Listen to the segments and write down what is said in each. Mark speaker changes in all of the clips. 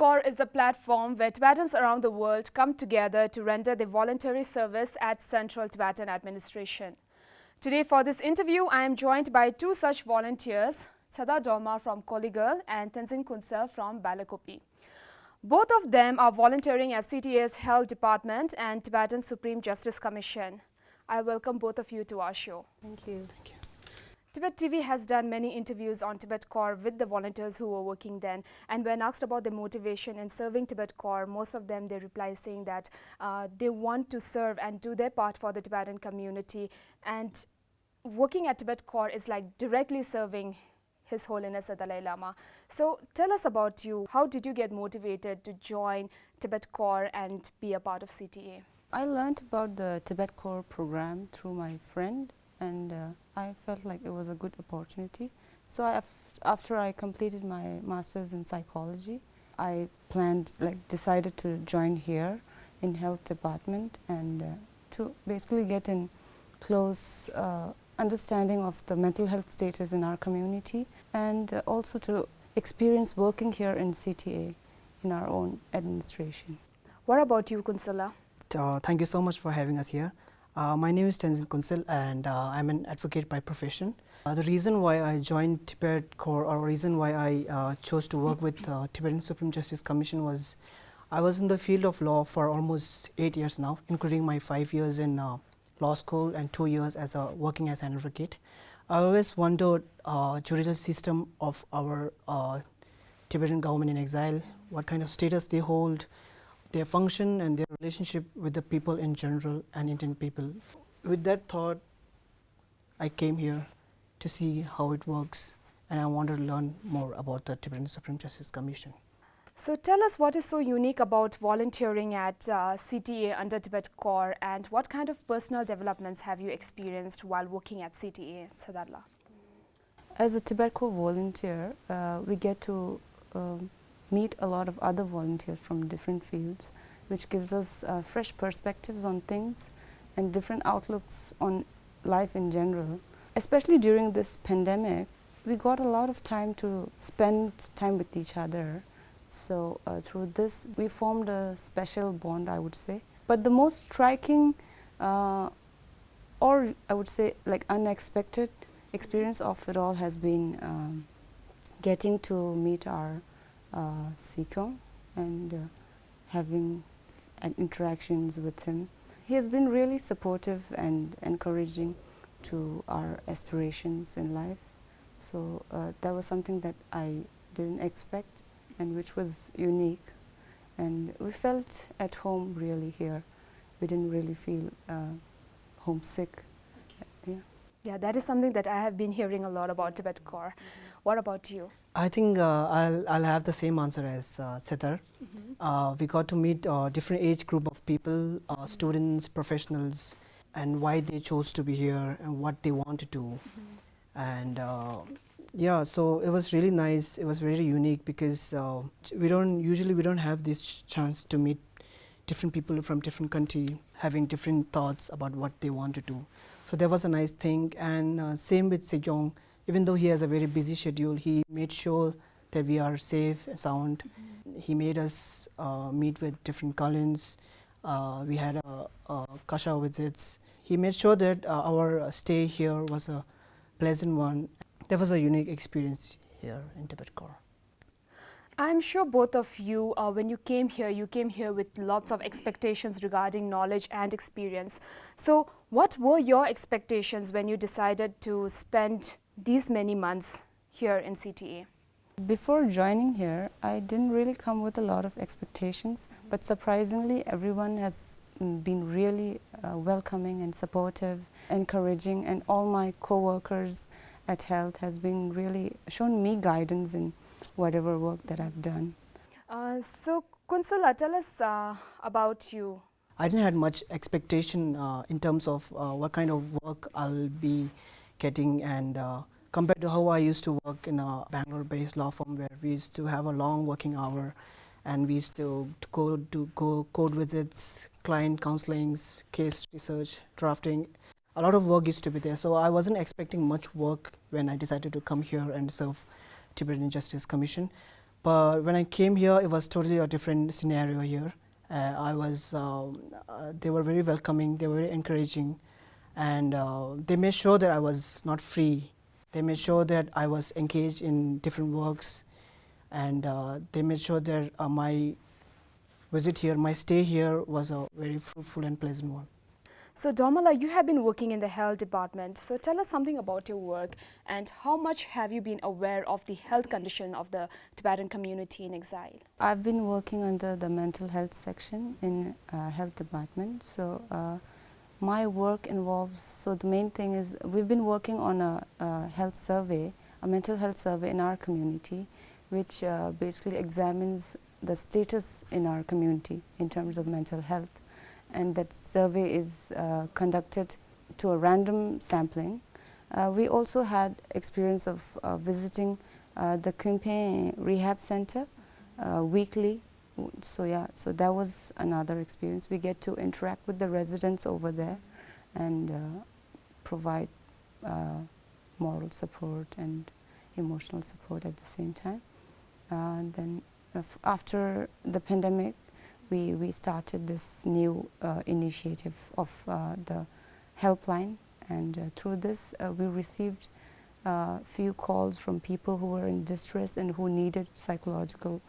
Speaker 1: Corps is a platform where Tibetans around the world come together to render their voluntary service at Central Tibetan Administration. Today for this interview, I am joined by two such volunteers, Tsethar Dolma from Kollegal and Tenzin Kunsel from Bylakuppe. Both of them are volunteering at CTA's Health Department and Tibetan Supreme Justice Commission. I welcome both of you to our show.
Speaker 2: Thank you. Thank you.
Speaker 1: Tibettv has done many interviews on Tibet Corps with the volunteers who were working then, and when asked about their motivation in serving Tibet Corps, most of them they reply saying that they want to serve and do their part for the Tibetan community, and working at Tibet Corps is like directly serving His Holiness the Dalai Lama. So tell us about you. How did you get motivated to join Tibet Corps and be a part of CTA?
Speaker 2: I learned about the Tibet Corps program through my friend, and I felt like it was a good opportunity. So after I completed my master's in psychology, I decided to join here in Health Department and to basically get in close understanding of the mental health status in our community, and also to experience working here in CTA in our own administration.
Speaker 1: What about you, Kunsel?
Speaker 3: Thank you so much for having us here. My name is Tenzin Kunsel, and I'm an advocate by profession. The reason why I joined Tibet Corps, or reason why I chose to work with Tibetan Supreme Justice Commission, was I was in the field of law for almost 8 years now, including my 5 years in law school and 2 years as working as an advocate. I always wondered judicial system of our Tibetan government in exile, what kind of status they hold, their function and their relationship with the people in general and Indian people. With that thought, I came here to see how it works, and I wanted to learn more about the Tibetan Supreme Justice Commission.
Speaker 1: So tell us what is so unique about volunteering at CTA under Tibet Corps, and what kind of personal developments have you experienced while working at CTA, Sadarla?
Speaker 2: As a Tibet Corps volunteer, we get to meet a lot of other volunteers from different fields, which gives us fresh perspectives on things and different outlooks on life in general. Especially during this pandemic, we got a lot of time to spend time with each other. So through this, we formed a special bond, I would say. But the most striking, or I would say like unexpected experience of it all has been getting to meet our Sikyong and having interactions with him. He has been really supportive and encouraging to our aspirations in life. So that was something that I didn't expect and which was unique. And we felt at home really here. We didn't really feel homesick. Yeah.
Speaker 1: Yeah, that is something that I have been hearing a lot about Tibet Corps. What about you?
Speaker 3: I think I'll have the same answer as Tsethar. We got to meet different age group of people, students, professionals, and why they chose to be here and what they want to do. And yeah, so it was really nice. It was very unique because we don't have this chance to meet different people from different country having different thoughts about what they want to do. So that was a nice thing. And same with Sikyong. Even though he has a very busy schedule, he made sure that we are safe and sound. He made us meet with different Kalins. We had Kasha visits. He made sure that our stay here was a pleasant one. That was a unique experience here in Tibet Corps.
Speaker 1: I'm sure both of you, when you came here with lots of expectations regarding knowledge and experience. So what were your expectations when you decided to spend these many months here in CTA?
Speaker 2: Before joining here, I didn't really come with a lot of expectations, but surprisingly everyone has been really welcoming and supportive, encouraging, and all my co-workers at Health has been really shown me guidance in whatever work that I've done.
Speaker 1: So Kunsel, tell us about you.
Speaker 3: I didn't have much expectation in terms of what kind of work I'll be getting, and compared to how I used to work in a Bangalore-based law firm where we used to have a long working hour and we used to go code visits, client counselings, case research, drafting. A lot of work used to be there, so I wasn't expecting much work when I decided to come here and serve Tibetan Justice Commission. But when I came here, it was totally a different scenario here. They were very welcoming, they were very encouraging, and they made sure that I was not free. They made sure that I was engaged in different works, and they made sure that my visit here, my stay here was a very fruitful and pleasant one.
Speaker 1: So Dolma, you have been working in the health department. So tell us something about your work and how much have you been aware of the health condition of the Tibetan community in exile?
Speaker 2: I've been working under the mental health section in health department. So my work involves, so the main thing is we've been working on a health survey, a mental health survey in our community, which basically examines the status in our community in terms of mental health. And that survey is conducted to a random sampling. We also had experience of visiting the Kunsel rehab center weekly. So yeah, so that was another experience. We get to interact with the residents over there and provide moral support and emotional support at the same time. Then after the pandemic, we started this new initiative of the helpline, and through this we received few calls from people who were in distress and who needed psychological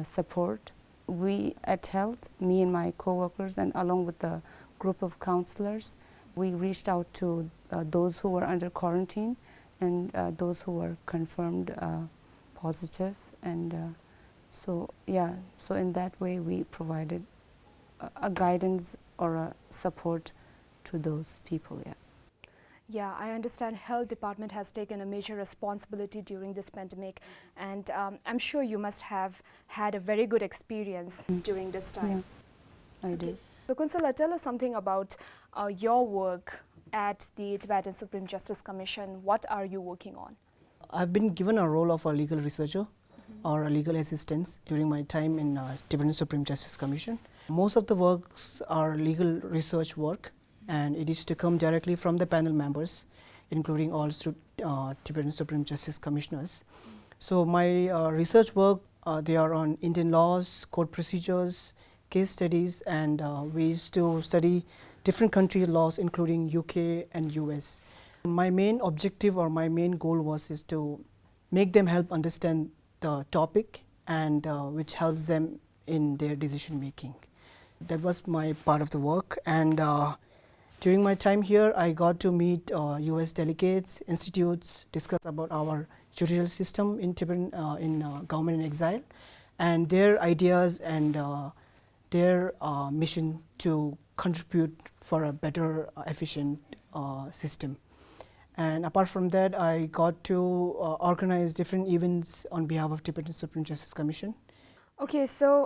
Speaker 2: support. We at Health, me and my co-workers and along with the group of counselors, we reached out to those who were under quarantine and those who were confirmed positive, and so in that way we provided a guidance or a support to those people.
Speaker 1: Yeah, I understand health department has taken a major responsibility during this pandemic, and I'm sure you must have had a very good experience during this time.
Speaker 2: Yeah, I did.
Speaker 1: So Kunsel, tell us something about your work at the Tibetan Supreme Justice Commission. What are you working on?
Speaker 3: I've been given a role of a legal researcher or a legal assistant during my time in Tibetan Supreme Justice Commission. Most of the works are legal research work, and it is to come directly from the panel members, including all Tibetan Supreme Justice Commissioners. So my research work, they are on Indian laws, court procedures, case studies, and we used to study different country laws, including UK and US. My main objective or my main goal is to make them help understand the topic, and which helps them in their decision making. That was my part of the work, and during my time here I got to meet US delegates, institutes, discuss about our judicial system in Tibet, in government in exile, and their ideas and their mission to contribute for a better, efficient system. And apart from that, I got to organize different events on behalf of Tibetan Supreme Justice Commission.
Speaker 1: Okay, so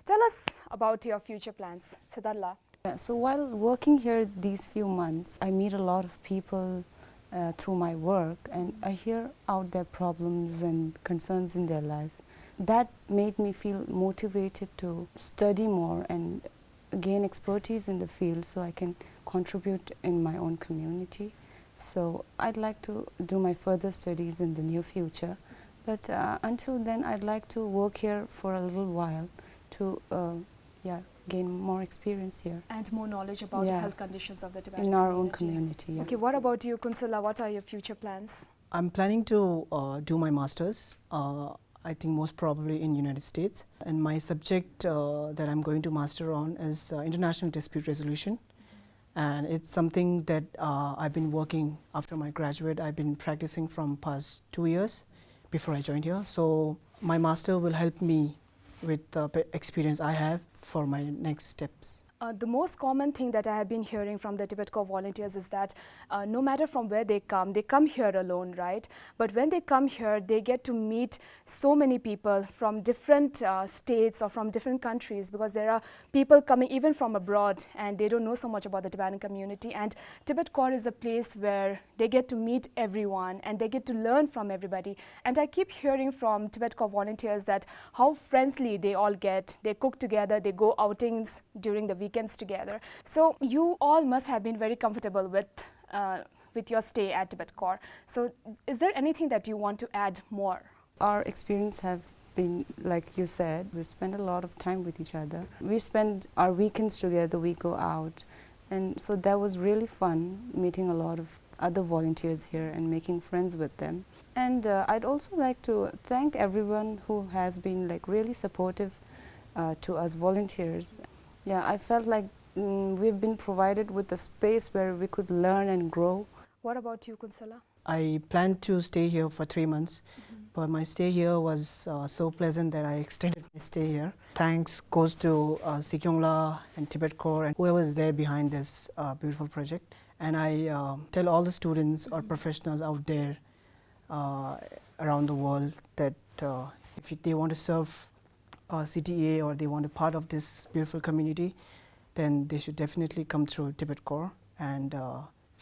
Speaker 1: tell us about your future plans, Tsethar.
Speaker 2: Yeah, so while working here these few months, I meet a lot of people through my work, and I hear out their problems and concerns in their life. That made me feel motivated to study more and gain expertise in the field so I can contribute in my own community. So I'd like to do my further studies in the near future, but until then I'd like to work here for a little while to gain more experience here.
Speaker 1: And more knowledge about the health conditions of the Tibetan
Speaker 2: in our own community. Yeah.
Speaker 1: Okay, what about you, Kunsel? What are your future plans?
Speaker 3: I'm planning to do my master's, I think most probably in United States, and my subject that I'm going to master on is international dispute resolution. And it's something that I've been working after my graduate. I've been practicing from past 2 years before I joined here. So my master will help me with the experience I have for my next steps.
Speaker 1: The most common thing that I have been hearing from the Tibettv volunteers is that no matter from where they come here alone, right? But when they come here, they get to meet so many people from different states or from different countries, because there are people coming even from abroad and they don't know so much about the Tibetan community. And Tibettv is a place where they get to meet everyone and they get to learn from everybody. And I keep hearing from Tibettv volunteers that how friendly they all get. They cook together, they go outings during the weekends together. So you all must have been very comfortable with your stay at Tibettv. So is there anything that you want to add more?
Speaker 2: Our experience have been, like you said, we spend a lot of time with each other. We spend our weekends together, we go out. And so that was really fun, meeting a lot of other volunteers here and making friends with them. And I'd also like to thank everyone who has been like really supportive to us volunteers. Yeah, I felt like we've been provided with a space where we could learn and grow.
Speaker 1: What about you, Kunsela?
Speaker 3: I planned to stay here for 3 months, but my stay here was so pleasant that I extended my stay here. Thanks goes to Sikyongla and Tibettv and whoever is there behind this beautiful project. And I tell all the students or professionals out there around the world that if they want to serve CTA or they want to be part of this beautiful community, then they should definitely come through Tibettv and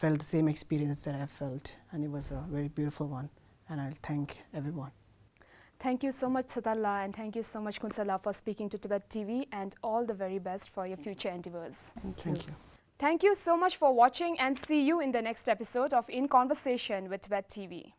Speaker 3: felt the same experience that I felt, and it was a very beautiful one, and I'll thank everyone.
Speaker 1: Thank you so much, Tsethar, and thank you so much, Kunsel, for speaking to Tibettv, and all the very best for your future endeavors.
Speaker 3: Thank you.
Speaker 1: Thank you so much for watching, and see you in the next episode of In Conversation with Tibettv.